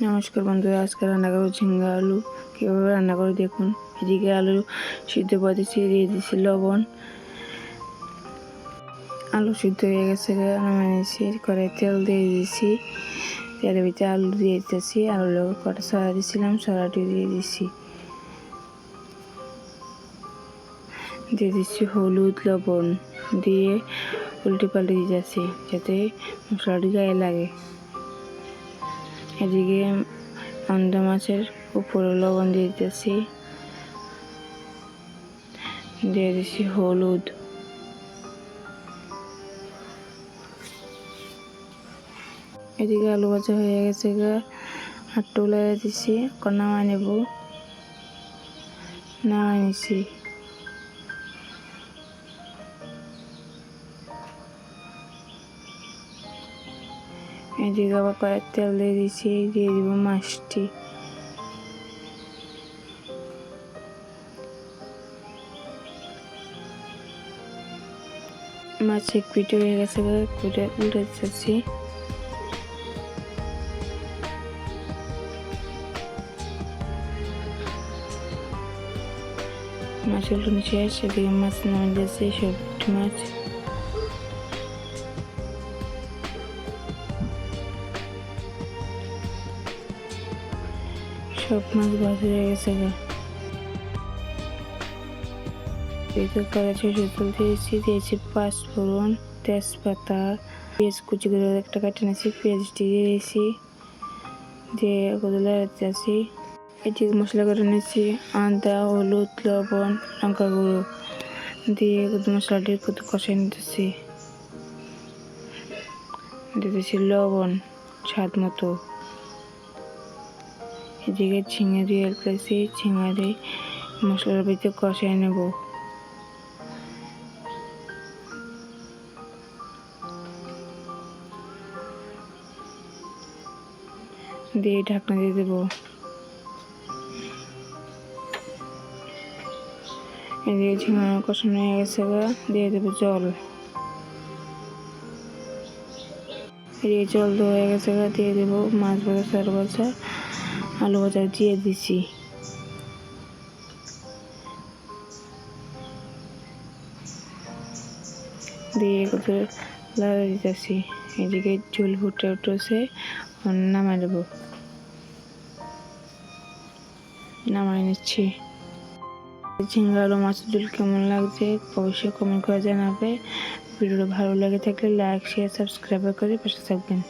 নমস্কার বন্ধুরা, আজকে রান্না করবো ঝিঙ্গা আলু। কীভাবে রান্না করে দেখুন। এদিকে আলু সিদ্ধ বসিয়েছি, দিয়ে দিচ্ছি লবণ। আলু সিদ্ধ হয়ে গেছে, নামিয়ে নিয়েছি। কড়াই তেল দিয়ে দিয়েছি, তেলের ভিতরে আলু দিয়ে দিতেছি। আলু কটা সরা দিয়েছিলাম, সরাটি দিয়ে দিচ্ছি। দিয়ে দিচ্ছি হলুদ, লবণ দিয়ে উল্টে পাল্টে দিতেছি যাতে মশলাটি গায়ে লাগে। এদিকে আন্দা মাছের উপরে লবণ দিয়ে দিতেছি, দিয়ে দিচ্ছি হলুদ। এদিকে আলু ভাজা হয়ে গেছে, হাতটা উলাই দিচ্ছি। নামাই নেব, নামাই নিচ্ছি। এদিকে আবার কড়াই তেল দিয়ে দিচ্ছি, দিয়ে দিব মাছটি। মাছ এক পিঠে হয়ে গেছে, উল্টে দিচ্ছি। মাছ উল্টানো শেষ, এদিকে মাছ নামিয়ে দিয়েছি। সবটি মাছ সব মাছ ভাজা হয়ে গেছে। দিয়েছি পাঁচফোড়ন, তেজপাতা, পেঁয়াজ কুচি করে একটা কাটে নিয়েছি, পেঁয়াজটি দিয়েছি, দিয়ে কতগুলো দিয়েছি। এটি মশলা করে নিয়েছি, আদা, হলুদ, লবণ, লঙ্কা গুঁড়ো দিয়ে মশলাটি কত কষাই নিতেছি। দিতেছি লবণ স্বাদ মতো। এদিকে ঝিঙে দিয়ে দিতেছি, ঝিঙে দিয়ে মশলার ভিতরে কষাই নেব। দিয়ে ঢাকনা দিয়ে দেবো। এদিকে ঝিঙে কষানো হয়ে গেছে, দিয়ে দেবো জল। এদিকে জল দেওয়া হয়ে গেছে, দিয়ে দেবো মাছ ভাজা, চাল ভাজা, আলু ভাজা দিয়ে দিচ্ছি। দিয়ে কত লাড়া দিতেছি। এদিকে ঝোল ফুটে উঠেছে, নামাই দেবো, নামাই নিচ্ছি। ঝিঙ্গা আলু মাছের ঝোল কেমন লাগছে অবশ্যই কমেন্ট করে জানাবে। ভিডিওটা ভালো লাগে থাকলে লাইক, শেয়ার, সাবস্ক্রাইব করে পাশে থাকবেন।